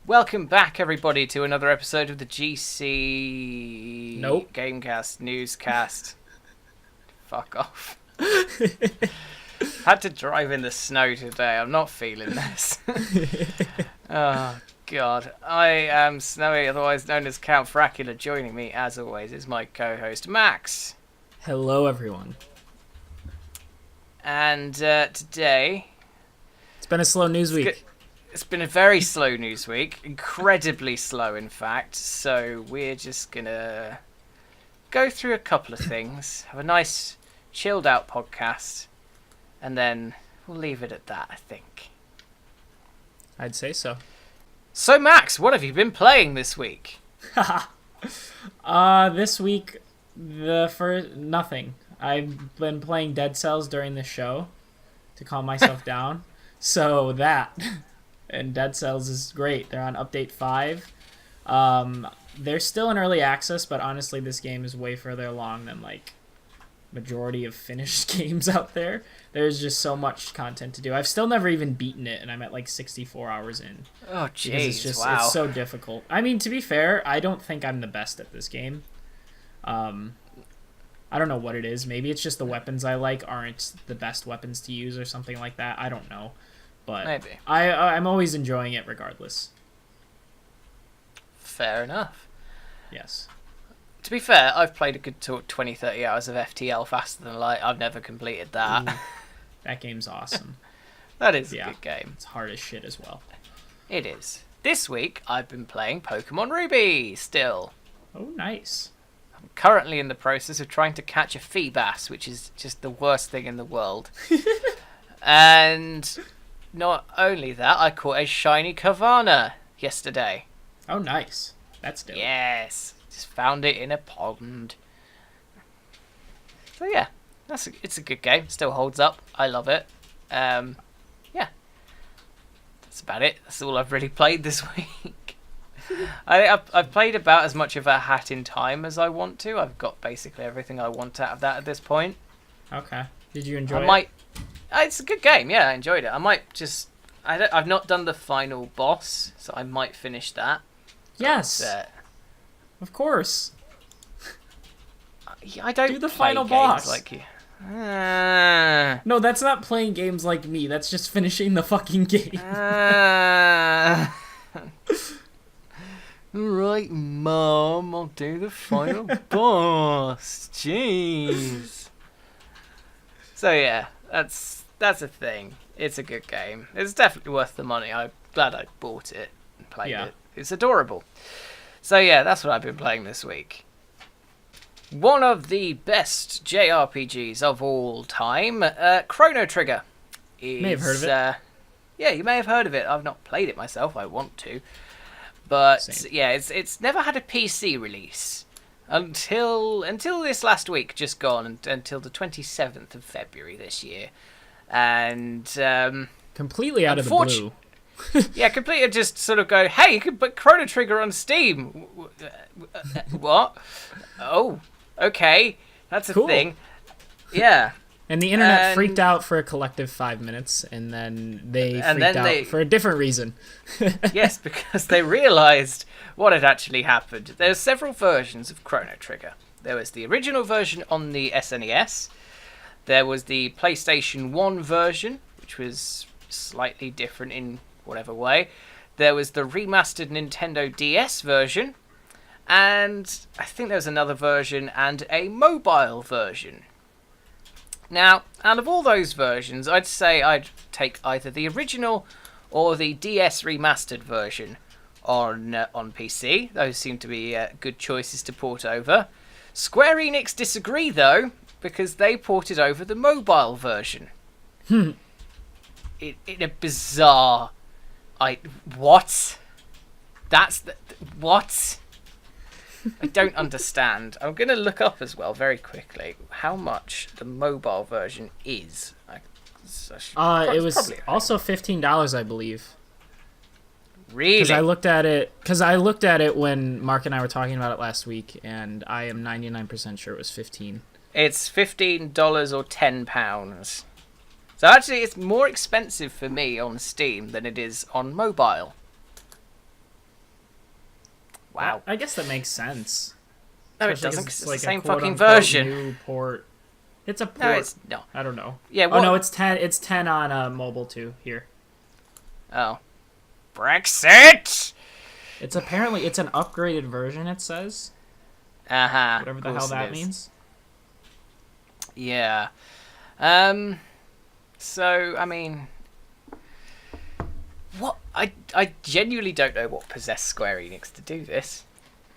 Welcome back, everybody, to another episode of the GC... Nope. GameCast Newscast. Fuck off. Had to drive in the snow today. I'm not feeling this. Oh, God. I am Snowy, otherwise known as Count Fracula. Joining me, as always, is my co-host, Max. Hello, everyone. And today... It's been a slow news week. It's been a very slow news week. Incredibly slow, in fact. So we're just going to go through a couple of things, have a nice chilled out podcast, and then we'll leave it at that, I think. I'd say so. So, Max, what have you been playing this week? This week, nothing. I've been playing Dead Cells during the show to calm myself down. So that... And Dead Cells is great. They're on update 5. They're still in early access, but honestly, this game is way further along than like majority of finished games out there. There's just so much content to do. I've still never even beaten it, and I'm at like 64 hours in. Oh, jeez, wow. It's so difficult. I mean, to be fair, I don't think I'm the best at this game. I don't know what it is. Maybe it's just the weapons I like aren't the best weapons to use or something like that. I don't know. But maybe. I'm always enjoying it regardless. Fair enough. Yes. To be fair, I've played a good 20, 30 hours of FTL faster than light. I've never completed that. Ooh, that game's awesome. That is a good game. It's hard as shit as well. It is. This week, I've been playing Pokemon Ruby still. Oh, nice. I'm currently in the process of trying to catch a Feebas, which is just the worst thing in the world. And... not only that, I caught a shiny Carvana yesterday. Oh, nice. That's dope. Yes. Just found it in a pond. So yeah, it's a good game. Still holds up. I love it. Yeah. That's about it. That's all I've really played this week. I've played about as much of a Hat in Time as I want to. I've got basically everything I want out of that at this point. Okay. Did you enjoy it? It's a good game, yeah, I enjoyed it. I might just... I've not done the final boss, so I might finish that. Yes! Of course. I don't do the play final games boss. Like you. No, that's not playing games like me. That's just finishing the fucking game. Alright, Mom, I'll do the final boss. Jeez. So yeah, that's a thing. It's a good game. It's definitely worth the money. I'm glad I bought it and played it. It's adorable. So yeah, that's what I've been playing this week. One of the best JRPGs of all time, Chrono Trigger. You may have heard of it. Yeah, you may have heard of it. I've not played it myself. I want to. But Same. yeah, it's never had a PC release. Until this last week, just gone, until the 27th of February this year. And completely out of the blue. Yeah, completely just sort of go, hey, you can put Chrono Trigger on Steam. What? Oh, okay. That's a thing. Yeah. And the internet freaked out for a collective 5 minutes, and then they freaked out for a different reason. Yes, because they realised what had actually happened. There's several versions of Chrono Trigger. There was the original version on the SNES. There was the PlayStation 1 version, which was slightly different in whatever way. There was the remastered Nintendo DS version. And I think there was another version and a mobile version. Now, out of all those versions, I'd say I'd take either the original or the DS remastered version on PC. Those seem to be good choices to port over. Square Enix disagree, though, because they ported over the mobile version. In a bizarre... What? What? I don't understand. I'm going to look up as well very quickly how much the mobile version is. It was also $15, I believe. Really? Because I looked at it when Mark and I were talking about it last week, and I am 99% sure it was $15. It's $15 or £10. So actually, it's more expensive for me on Steam than it is on mobile. Wow. I guess that makes sense. No, it Especially doesn't, 'cause 'cause it's like the same a quote, fucking unquote version. New port. It's a port. No, it's not. I don't know. Yeah, Oh, no, it's 10. It's 10 on mobile, too, here. Oh. Brexit! It's apparently, it's an upgraded version, it says. Uh-huh. Whatever the hell that means. Yeah. So, I mean... What? I genuinely don't know what possessed Square Enix to do this,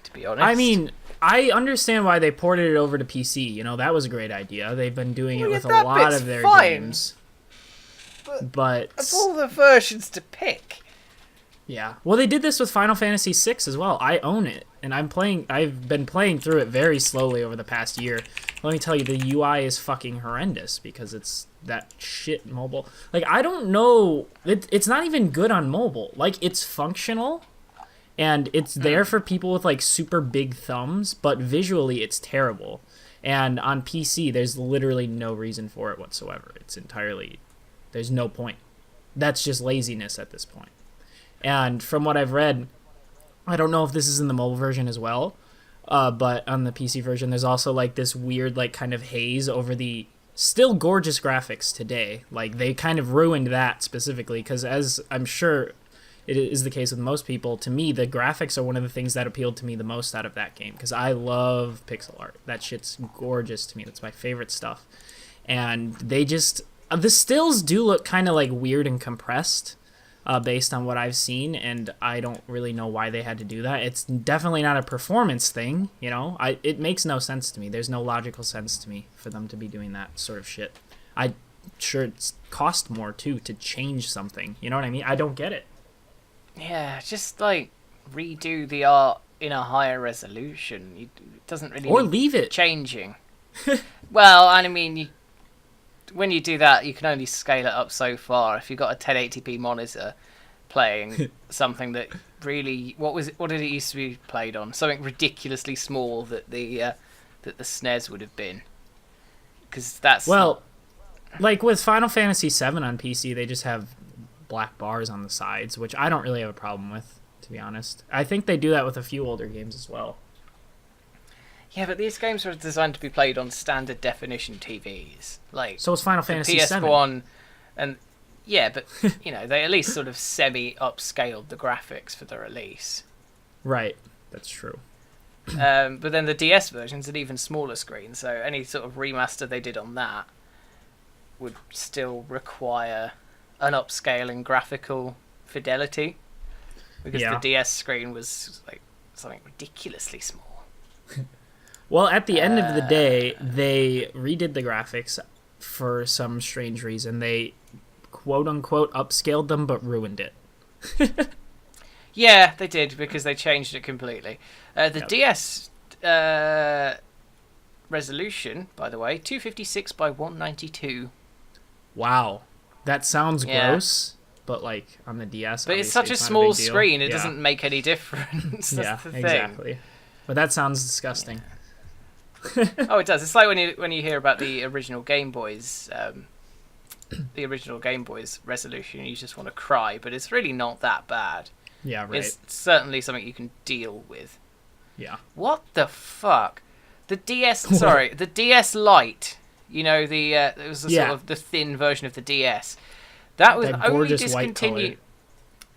to be honest. I mean, I understand why they ported it over to PC. You know, that was a great idea. They've been doing it with a lot of their games. But of all the versions to pick... Yeah. Well, they did this with Final Fantasy VI as well. I own it, and I've been playing through it very slowly over the past year. Let me tell you, the UI is fucking horrendous because it's that shit mobile. Like, I don't know. It's not even good on mobile. Like, it's functional, and it's there for people with, like, super big thumbs, but visually it's terrible. And on PC, there's literally no reason for it whatsoever. It's entirely... There's no point. That's just laziness at this point. And from what I've read, I don't know if this is in the mobile version as well, but on the PC version, there's also like this weird like kind of haze over the still gorgeous graphics today. Like they kind of ruined that specifically because as I'm sure it is the case with most people, to me, the graphics are one of the things that appealed to me the most out of that game because I love pixel art. That shit's gorgeous to me. That's my favorite stuff. And they just... the stills do look kind of like weird and compressed. Based on what I've seen, and I don't really know why they had to do that. It's definitely not a performance thing, you know? It makes no sense to me. There's no logical sense to me for them to be doing that sort of shit. I'm sure it's cost more, too, to change something. You know what I mean? I don't get it. Yeah, just, like, redo the art in a higher resolution. It doesn't really Or need leave it. changing. Well, I mean, when you do that, you can only scale it up so far. If you've got a 1080p monitor playing something that really... What did it used to be played on? Something ridiculously small that the SNES would have been. Because that's... Well, like with Final Fantasy VII on PC, they just have black bars on the sides, which I don't really have a problem with, to be honest. I think they do that with a few older games as well. Yeah, but these games were designed to be played on standard definition TVs. Like so it's Final Fantasy PS1, VII. And yeah, but you know they at least sort of semi-upscaled the graphics for the release. Right, that's true. But then the DS version's an even smaller screen, so any sort of remaster they did on that would still require an upscale in graphical fidelity because the DS screen was like something ridiculously small. Well, at the end of the day, they redid the graphics for some strange reason. They, quote-unquote, upscaled them, but ruined it. Yeah, they did, because they changed it completely. The DS resolution, by the way, 256 by 192. Wow. That sounds gross, but, like, on the DS, but it's such a small screen, it doesn't make any difference. That's the thing. Exactly. But that sounds disgusting. Yeah. Oh, it does. It's like when you hear about the original Game Boys, resolution, you just want to cry. But it's really not that bad. Yeah, right. It's certainly something you can deal with. Yeah. What the fuck? The DS, sorry, the DS Lite. You know, it was sort of the thin version of the DS. That was only discontinued.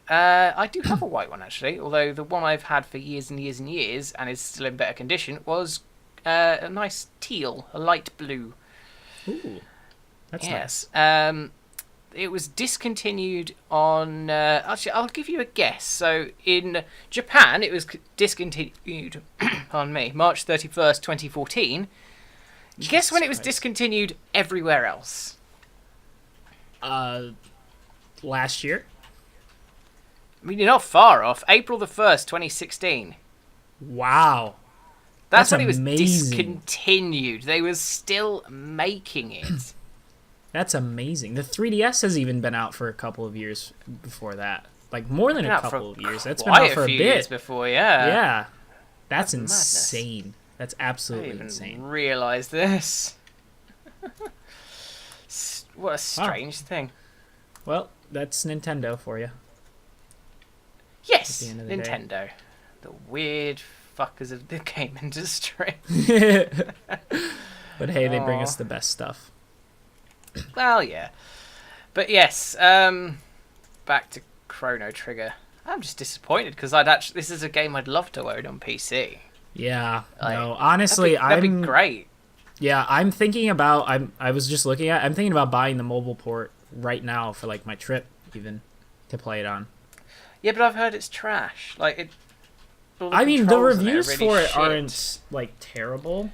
I do have a white one actually, although the one I've had for years and years and years and is still in better condition was a nice teal, a light blue. Ooh, that's nice. It was discontinued on... actually, I'll give you a guess. So, in Japan, it was discontinued, pardon me, March 31st, 2014. Guess when it was discontinued everywhere else? Last year? I mean, you're not far off. April the 1st, 2016. Wow. That's when it was amazing. Discontinued. They were still making it. That's amazing. The 3DS has even been out for a couple of years before that. Like, more than a couple of years. That's been out for a bit. Years before, yeah. Yeah. That's insane. That's absolutely insane. I didn't even realise this. What a strange thing. Well, that's Nintendo for you. Yes, Nintendo. The weird fuckers of the game industry. But hey, they bring us the best stuff. Well, yeah. But yes, back to Chrono Trigger. I'm just disappointed because this is a game I'd love to own on PC. Yeah, Like, no, honestly, that'd be great. Yeah, I'm thinking about. I was just looking at. I'm thinking about buying the mobile port right now for like my trip, even to play it on. Yeah, but I've heard it's trash. Like it. I mean, the reviews really for it shit. aren't like terrible.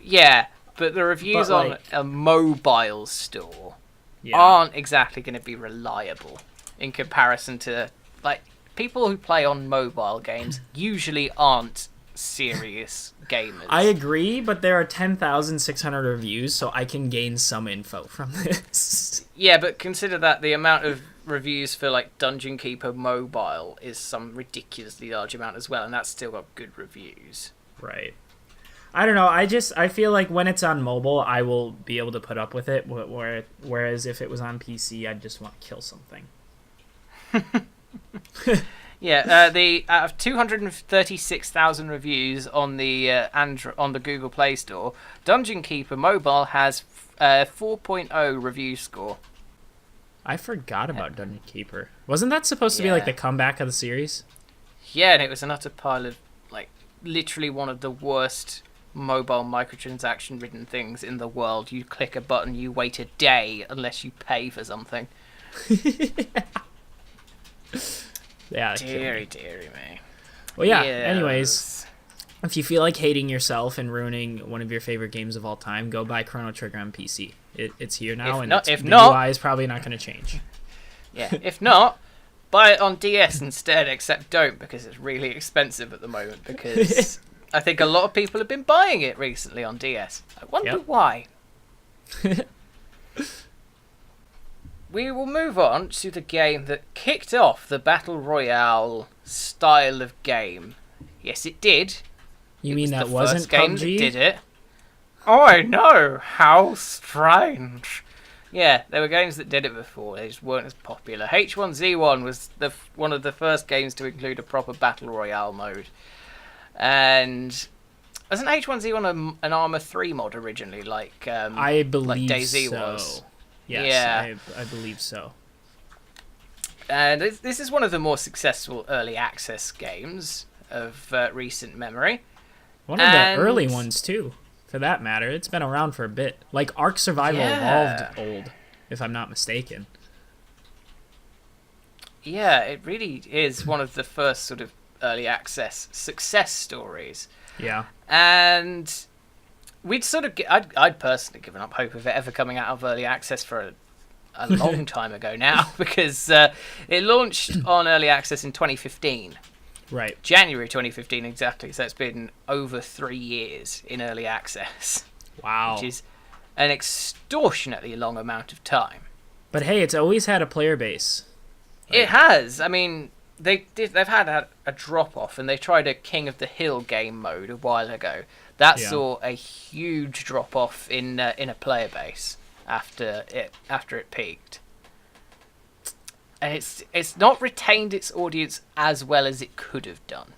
Yeah, but the reviews But, on like, a mobile store Yeah. aren't exactly going to be reliable in comparison to like people who play on mobile games usually aren't serious gamers. I agree, but there are 10,600 reviews, so I can gain some info from this. Yeah, but consider that the amount of reviews for like Dungeon Keeper Mobile is some ridiculously large amount as well, and that's still got good reviews. Right. I don't know. I feel like when it's on mobile, I will be able to put up with it. Whereas if it was on PC, I'd just want to kill something. Yeah, the out of 236,000 reviews on the on the Google Play Store, Dungeon Keeper Mobile has 4.0 review score. I forgot about Dungeon Keeper. Wasn't that supposed to be like the comeback of the series? Yeah, and it was an utter pile of like literally one of the worst mobile microtransaction-ridden things in the world. You click a button, you wait a day unless you pay for something. Yeah. Deary me. Well, yeah. Yes. Anyways, if you feel like hating yourself and ruining one of your favorite games of all time, go buy Chrono Trigger on PC. It's here now, the UI is probably not going to change. Yeah. If not, buy it on DS instead. Except don't, because it's really expensive at the moment. Because I think a lot of people have been buying it recently on DS. I wonder why. We will move on to the game that kicked off the Battle Royale style of game. Yes, it did. You mean that wasn't first game PUBG? that did it. Oh, I know. How strange. Yeah, there were games that did it before. They just weren't as popular. H1Z1 was one of the first games to include a proper Battle Royale mode. And wasn't H1Z1 an Arma 3 mod originally? I believe like DayZ so. was. Yes, Yeah. I believe so. And this is one of the more successful early access games of recent memory. One of the early ones, too, for that matter. It's been around for a bit. Like, Ark Survival Evolved old, if I'm not mistaken. Yeah, it really is one of the first sort of early access success stories. Yeah. And we'd sort of... I'd personally given up hope of it ever coming out of early access for a long time ago now, because it launched on early access in 2015. Right. January 2015 exactly, so it's been over 3 years in early access. Wow. Which is an extortionately long amount of time. But hey, it's always had a player base. It has. I mean, they've had a drop-off, and they tried a King of the Hill game mode a while ago. That saw a huge drop-off in a player base after it peaked. And it's not retained its audience as well as it could have done.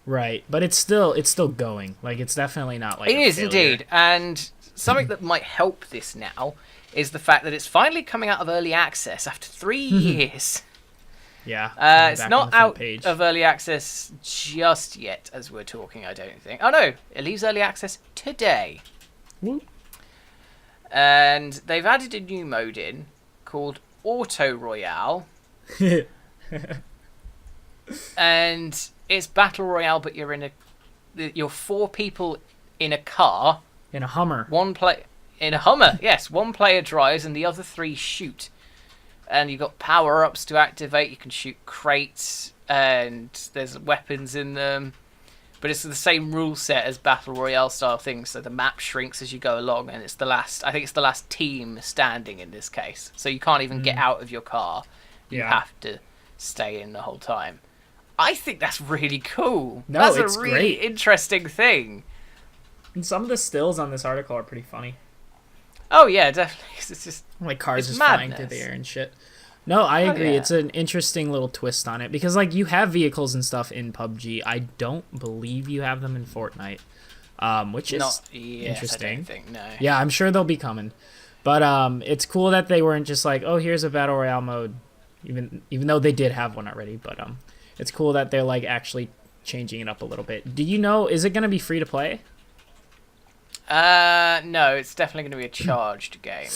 Right, but it's still going. Like, it's definitely not like it is indeed, and something that might help this now is the fact that it's finally coming out of early access after 3 years. Yeah. It's not out of early access just yet, as we're talking, I don't think. Oh no, it leaves early access today. Whoop. And they've added a new mode in called Auto Royale. And it's Battle Royale, but you're 4 people in a car. In a Hummer. In a Hummer, yes. 1 player drives and the other 3 shoot. And you've got power-ups to activate. You can shoot crates, and there's weapons in them. But it's the same rule set as Battle Royale style things, so the map shrinks as you go along, and it's the last team standing in this case. So you can't even get out of your car. You have to stay in the whole time. I think that's really cool. No, that's it's a really great. interesting thing. And some of the stills on this article are pretty funny. Oh yeah, definitely. It's just Like cars it's just madness. flying through the air and shit. No, I agree. yeah. It's an interesting little twist on it because, like, you have vehicles and stuff in PUBG. I don't believe you have them in Fortnite, which is Not yet, interesting. I don't think, no. Yeah, I'm sure they'll be coming, but it's cool that they weren't just like, oh, here's a battle royale mode, even though they did have one already. But it's cool that they're like actually changing it up a little bit. Do you know? Is it gonna be free to play? No, it's definitely going to be a charged game.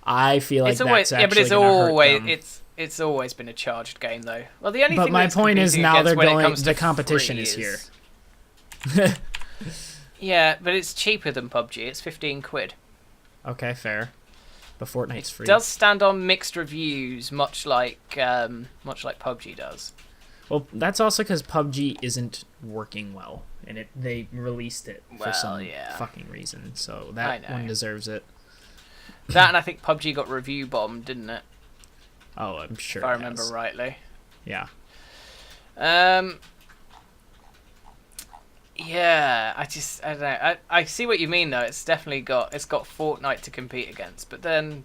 I feel like It's always, that's yeah, but actually it's gonna hurt always them. it's always been a charged game though. Well, the only But thing my that's point is competing now against they're when it going. comes The to competition free is here. Yeah, but it's cheaper than PUBG. It's 15 quid. Okay, fair. But Fortnite's It free. does stand on mixed reviews, much like PUBG does. Well, that's also because PUBG isn't working well, and they released it for Well, some yeah. fucking reason. So I that know. one deserves it. That and I think PUBG got review bombed, didn't it? Oh, I'm sure. If I it remember has. rightly. Yeah. Yeah, I don't know. I see what you mean though. It's definitely got Fortnite to compete against, but then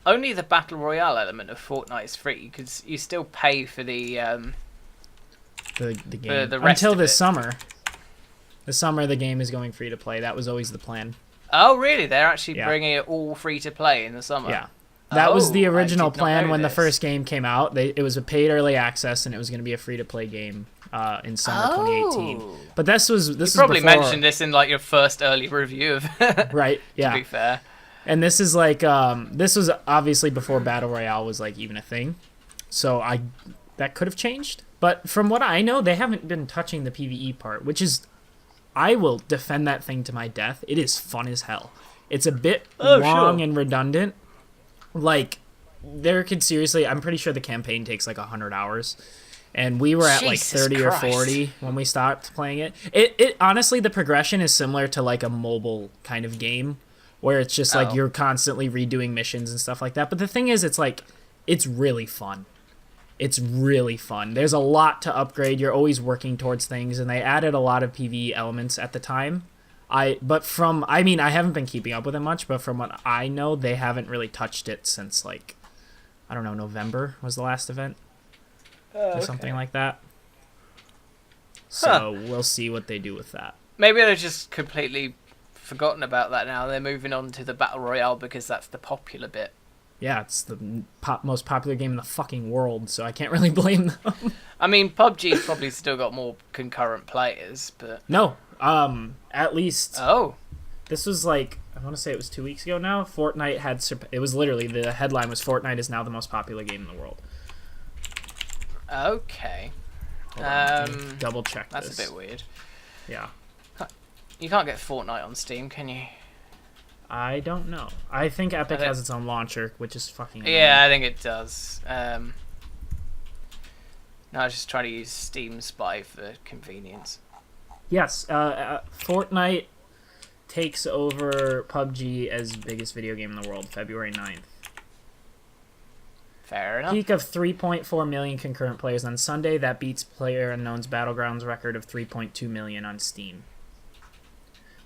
only the battle royale element of Fortnite is free because you still pay for the The game the rest until of this it. summer. This summer, the game is going free to play. That was always the plan. Oh, really? They're actually Yeah. bringing it all free to play in the summer. Yeah. That was the Oh, I original did not plan know when the this. first game came out. It was a paid early access, and it was going to be a free to play game in summer 2018. Oh. But this was You probably before, mentioned this in like your first early review of it. right? Yeah. To be fair. And this is like this was obviously before battle royale was like even a thing, so that could have changed. But from what I know, they haven't been touching the PvE part, which is I will defend that thing to my death. It is fun as hell. It's a bit long and redundant. Like there could seriously, I'm pretty sure the campaign takes like 100 hours. And we were at like Jesus 30 Christ. or 40 when we stopped playing it. It honestly, the progression is similar to like a mobile kind of game where it's just like Oh. you're constantly redoing missions and stuff like that. But the thing is, it's like, it's really fun. It's really fun. There's a lot to upgrade. You're always working towards things, and they added a lot of PvE elements at the time. I haven't been keeping up with it much, but from what I know, they haven't really touched it since like, I don't know, November was the last event. Or something like that. So we'll see what they do with that. Maybe they've just completely forgotten about that now. They're moving on to the battle royale because that's the popular bit. Yeah, it's the most popular game in the fucking world, so I can't really blame them. I mean, PUBG's probably still got more concurrent players, but No, at least oh, this was like, I want to say it was 2 weeks ago now. Fortnite had it was literally, the headline was Fortnite is now the most popular game in the world. okay, Hold on, let me double check that's this. a bit weird. Yeah. You can't get Fortnite on Steam, can you? I don't know. I think Epic I don't- has its own launcher, which is fucking annoying. Yeah, I think it does. No, I was just trying to use Steam Spy for convenience. Yes, Fortnite takes over PUBG as biggest video game in the world, February 9th. Fair enough. Peak of 3.4 million concurrent players on Sunday. That beats PlayerUnknown's Battlegrounds record of 3.2 million on Steam.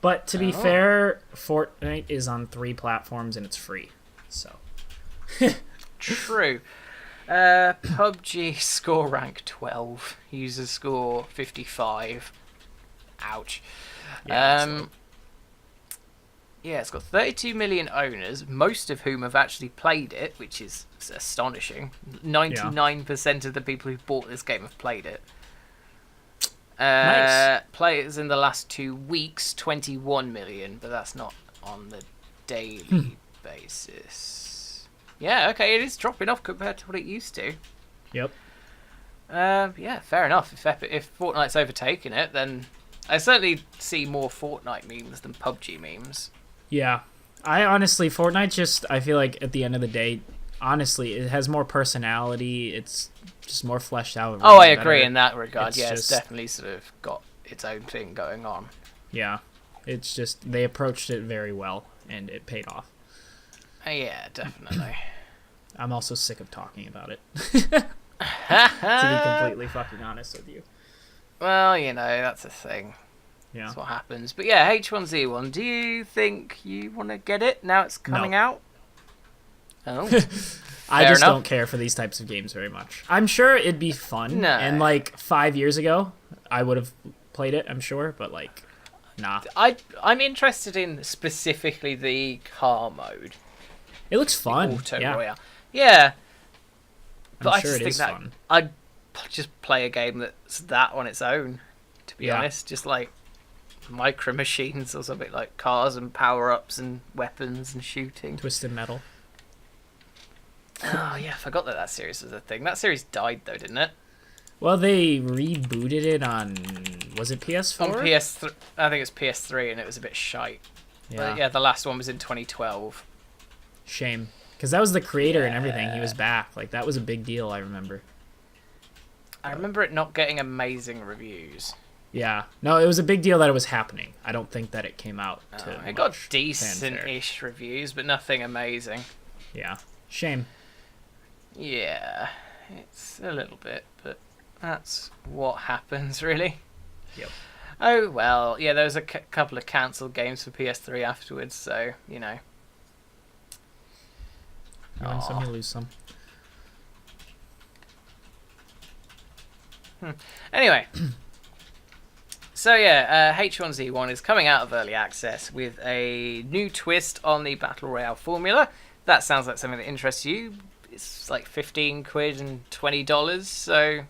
But to be fair, Fortnite is on 3 platforms and it's free. So. True. PUBG score rank 12. User score 55. Ouch. Yeah, Yeah, it's got 32 million owners, most of whom have actually played it, which is astonishing. 99% of the people who bought this game have played it. Nice. Players in the last 2 weeks, 21 million, but that's not on the daily basis. Yeah, okay, it is dropping off compared to what it used to. Yep. Yeah, fair enough. If Fortnite's overtaken it, then I certainly see more Fortnite memes than PUBG memes. Yeah. I honestly, Fortnite just, I feel like at the end of the day, honestly, it has more personality. It's just more fleshed out. Oh, I runs agree better. in that regard. It's Yeah, it's just- definitely sort of got its own thing going on. Yeah. It's just, they approached it very well, and it paid off. Yeah, definitely. I'm also sick of talking about it. To be completely fucking honest with you. Well, you know, that's a thing. Yeah. That's what happens. But yeah, H1Z1, do you think you want to get it now it's coming No. out? Oh, I fair just enough. don't care for these types of games very much. I'm sure it'd be fun. No. And like 5 years ago, I would have played it, I'm sure, but like, nah. I'm interested in specifically the car mode. It looks fun. Auto yeah. Royale. Yeah. But I'm I sure just it think is that fun. I'd just play a game that's that on its own, to be Yeah. honest. Just like micro machines or something, like cars and power-ups and weapons and shooting. Twisted Metal. Oh yeah, I forgot that series was a thing. That series died though, didn't it? Well, they rebooted it on, was it PS4? On PS3, I think it's PS3, and it was a bit shite. Yeah. But yeah, the last one was in 2012. Shame. Because that was the creator and everything. He Yeah. was back. Like, that was a big deal, I remember. I remember it not getting amazing reviews. Yeah. No, it was a big deal that it was happening. I don't think that it came out to It got much fanfare. decent-ish reviews, but nothing amazing. Yeah. Shame. Yeah, it's a little bit, but that's what happens, really. Yep. Oh, well, yeah, there was a couple of cancelled games for PS3 afterwards, so, you know. You win some, you lose some. Anyway, so yeah, H1Z1 is coming out of early access with a new twist on the Battle Royale formula. That sounds like something that interests you. It's like 15 quid and $20, so,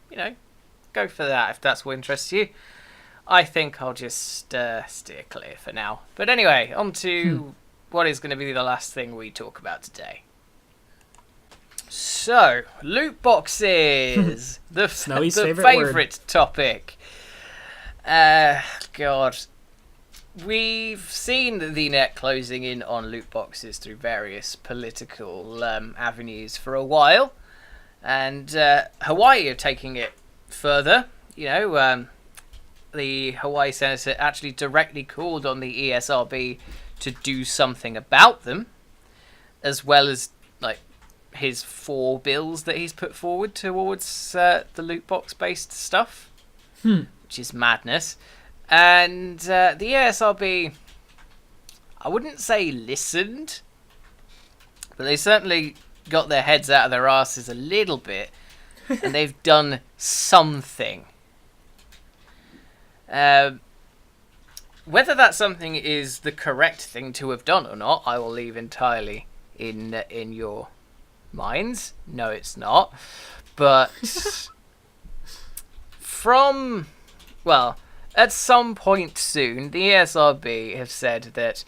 you know, go for that if that's what interests you. I think I'll just steer clear for now. But anyway, on to what is going to be the last thing we talk about today. So, loot boxes, the Snowy's the favorite word. favourite topic. God, we've seen the net closing in on loot boxes through various political avenues for a while, and Hawaii are taking it further. You know, the Hawaii senator actually directly called on the ESRB to do something about them, as well as like his 4 bills that he's put forward towards the loot box based stuff, which is madness. And the ESRB, I wouldn't say listened, but they certainly got their heads out of their asses a little bit, and they've done something. Whether that something is the correct thing to have done or not, I will leave entirely in your minds. No, it's not. But at some point soon, the ESRB have said that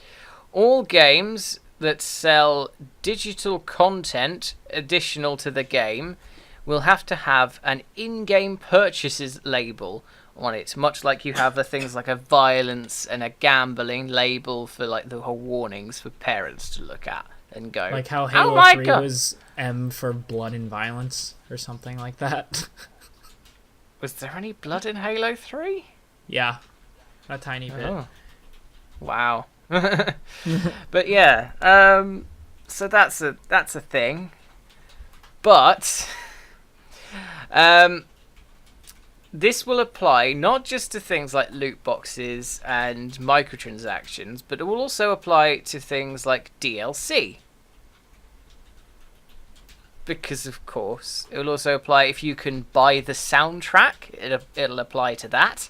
all games that sell digital content additional to the game will have to have an in-game purchases label on it, much like you have the things like a violence and a gambling label for like the whole warnings for parents to look at and go, Like how "Oh Halo my 3 God." was M for blood and violence or something like that. Was there any blood in Halo 3? Yeah. A tiny bit. Oh. Wow. But yeah, so that's a thing. But this will apply not just to things like loot boxes and microtransactions, but it will also apply to things like DLC. Because, of course, it will also apply if you can buy the soundtrack. It'll apply to that.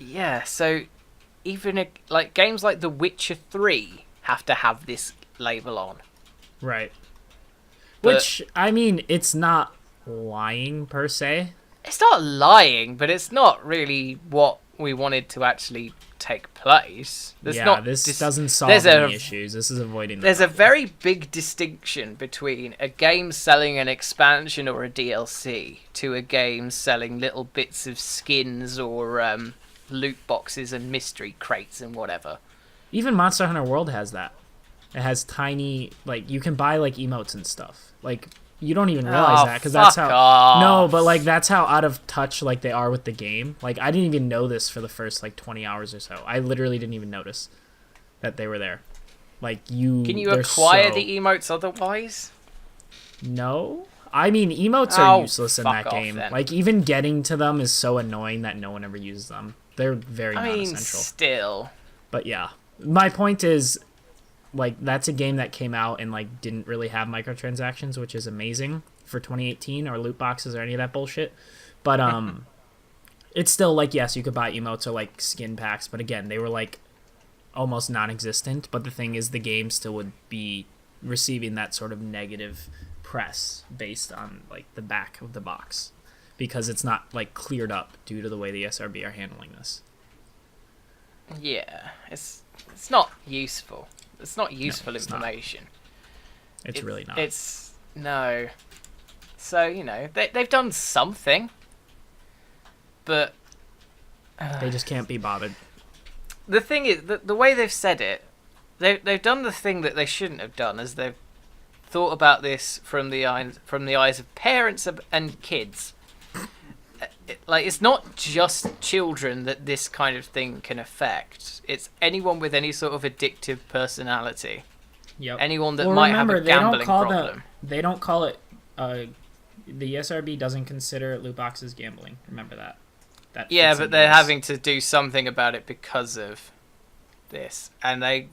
Yeah, so even like games like The Witcher 3 have to have this label on. Right. But- Which, I mean, it's not lying per se. It's not lying, but it's not really what we wanted to actually take place. This doesn't solve there's any issues. This is avoiding the There's a problem. very big distinction between a game selling an expansion or a DLC to a game selling little bits of skins or loot boxes and mystery crates and whatever. Even Monster Hunter World has that. It has tiny, like, you can buy, like, emotes and stuff. Like, you don't even realize that, because that's fuck how... off. No, but, like, that's how out of touch, like, they are with the game. Like, I didn't even know this for the first, like, 20 hours or so. I literally didn't even notice that they were there. Like, Can you they're acquire so- the emotes otherwise? No? I mean, emotes are Oh, useless in fuck that off game. then. Like, even getting to them is so annoying that no one ever uses them. They're very I mean, non-essential. still. But yeah, my point is, like that's a game that came out and like didn't really have microtransactions, which is amazing for 2018, or loot boxes or any of that bullshit. But it's still like, yes, you could buy emotes or like skin packs, but again, they were like almost non-existent. But the thing is, the game still would be receiving that sort of negative press based on like the back of the box, because it's not like cleared up due to the way the ESRB are handling this. Yeah, it's not useful. It's not useful information. It's really not. It's no. So, you know, they've done something, but they just can't be bothered. The thing is, the way they've said it, they've done the thing that they shouldn't have done, as they've thought about this from the eyes of parents and kids. Like, it's not just children that this kind of thing can affect. It's anyone with any sort of addictive personality. Yep. Anyone that might have a gambling problem. They don't call it. The ESRB doesn't consider loot boxes gambling. Remember that. Yeah, but they're having to do something about it because of this, and I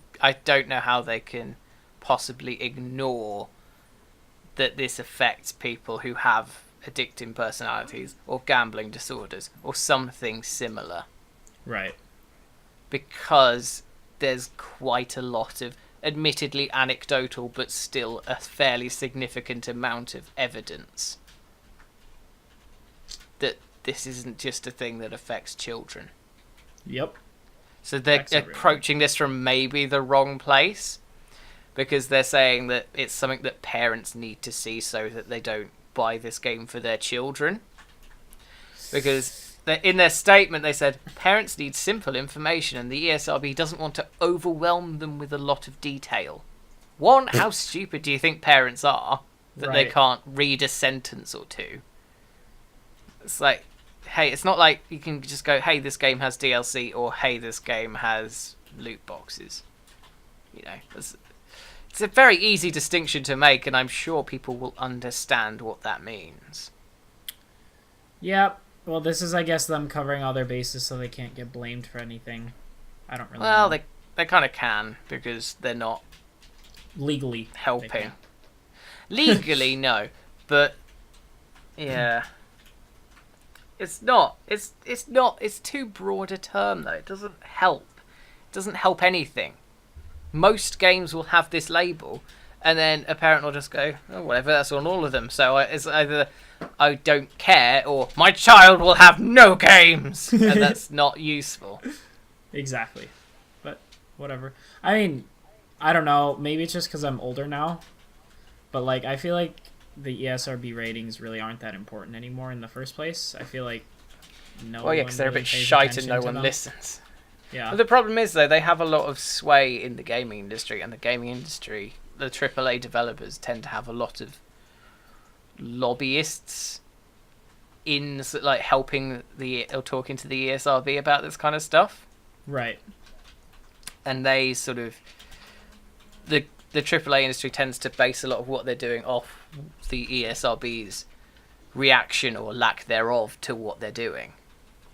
don't know how they can possibly ignore that this affects people who have addicting personalities or gambling disorders or something similar. Right. Because there's quite a lot of, admittedly anecdotal, but still a fairly significant amount of evidence that this isn't just a thing that affects children. Yep. So they're approaching this from maybe the wrong place, because they're saying that it's something that parents need to see so that they don't buy this game for their children. Because in their statement they said parents need simple information and the ESRB doesn't want to overwhelm them with a lot of detail. One, how stupid do you think parents are that they can't read a sentence or two? It's like, hey, it's not like you can just go, hey, this game has DLC, or hey, this game has loot boxes. You know, it's a very easy distinction to make, and I'm sure people will understand what that means. Yep. Well, this is, I guess, them covering all their bases so they can't get blamed for anything. I don't really know. Well, they kind of can, because they're not legally helping. Legally, no. But, yeah. It's not. It's too broad a term, though. It doesn't help. It doesn't help anything. Most games will have this label, and then a parent will just go, oh, whatever, that's on all of them. So it's either I don't care, or my child will have no games, and that's not useful. Exactly. But whatever. I mean, I don't know. Maybe it's just because I'm older now, but like I feel like the ESRB ratings really aren't that important anymore in the first place. I feel like because they're a bit shite and no one listens. Yeah. But the problem is, though, they have a lot of sway in the gaming industry, and the gaming industry, the AAA developers tend to have a lot of lobbyists in like helping or talking to the ESRB about this kind of stuff. Right. And they sort of the AAA industry tends to base a lot of what they're doing off the ESRB's reaction or lack thereof to what they're doing.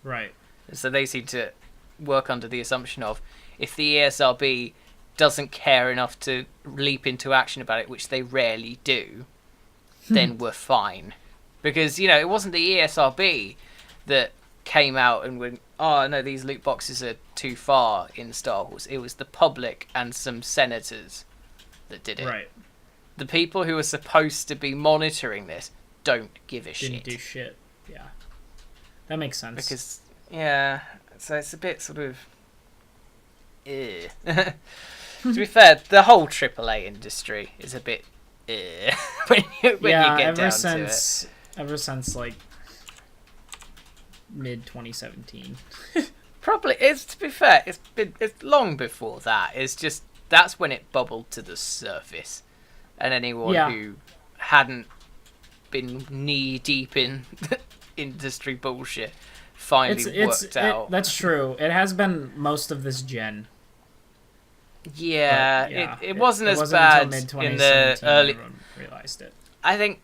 Right. So they seem to work under the assumption of, if the ESRB doesn't care enough to leap into action about it, which they rarely do, then we're fine. Because, you know, it wasn't the ESRB that came out and went, oh no, these loot boxes are too far in Star Wars. It was the public and some senators that did it. Right. The people who are supposed to be monitoring this don't give a shit. Didn't do shit. Yeah. That makes sense. Because, yeah, so it's a bit sort of... To be fair, the whole AAA industry is a bit... when you get down to it. Ever since, like, mid-2017. Probably, to be fair, it's long before that. It's just, that's when it bubbled to the surface. And anyone who hadn't been knee-deep in industry bullshit finally worked out. That's true. It has been most of this gen. Yeah, it wasn't as bad in the early... realized it. I think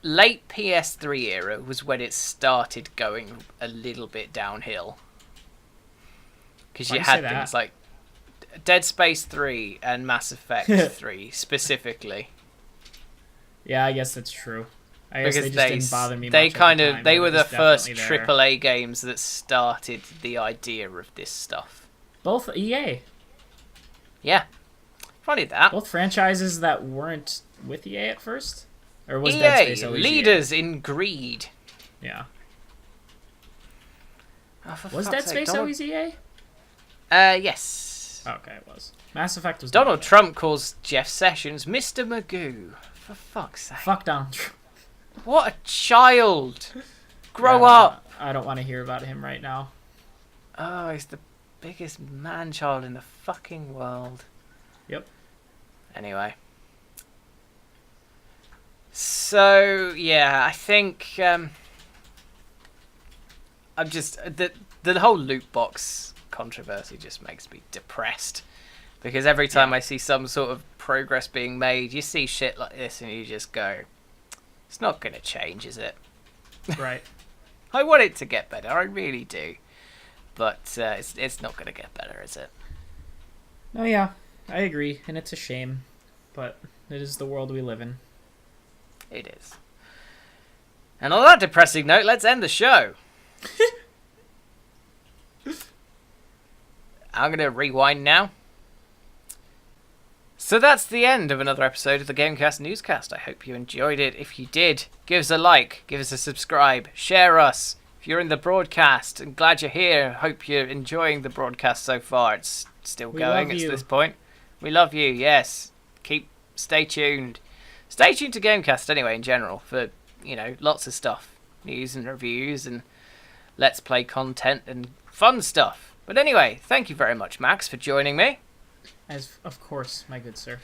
late PS3 era was when it started going a little bit downhill. Because you had things like... Dead Space 3 and Mass Effect 3 specifically. Yeah, I guess that's true. I guess Because they just didn't bother me they much at kind the of time, they but were it the was first definitely there. AAA games that started the idea of this stuff. Both EA. Yeah, funny that. Both franchises that weren't with EA at first? Or was EA, Dead Space always leaders in greed. EA? Yeah. Oh, for Was fuck's Dead sake, Space Donald... always EA? Yes. Okay, it was. Mass Effect was Donald not. Trump calls Jeff Sessions Mr. Magoo. For fuck's sake. Fuck Donald Trump. What a child. Grow Yeah, up. I don't want to hear about him right now. Oh, he's the biggest man-child in the fucking world. Yep. Anyway. So, yeah, I think... I'm just... The whole loot box controversy just makes me depressed. Because every time I see some sort of progress being made, you see shit like this and you just go... It's not going to change, is it? Right. I want it to get better, I really do. But it's not going to get better, is it? Oh yeah, I agree, and it's a shame, but it is the world we live in. It is. And on that depressing note, let's end the show. I'm going to rewind now. So that's the end of another episode of the GameCast NewsCast. I hope you enjoyed it. If you did, give us a like, give us a subscribe, share us. If you're in the broadcast, I'm glad you're here. Hope you're enjoying the broadcast so far. It's still going at this point. We love you, yes. Stay tuned. Stay tuned to GameCast anyway, in general, for, lots of stuff. News and reviews and Let's Play content and fun stuff. But anyway, thank you very much, Max, for joining me. As of course, my good sir.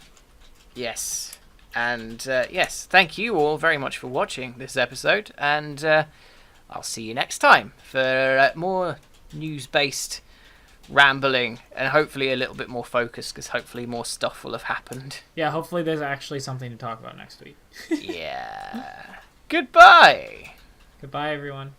Yes. And, yes, thank you all very much for watching this episode. And I'll see you next time for more news-based rambling and hopefully a little bit more focused because hopefully more stuff will have happened. Yeah, hopefully there's actually something to talk about next week. Yeah. Goodbye. Goodbye, everyone.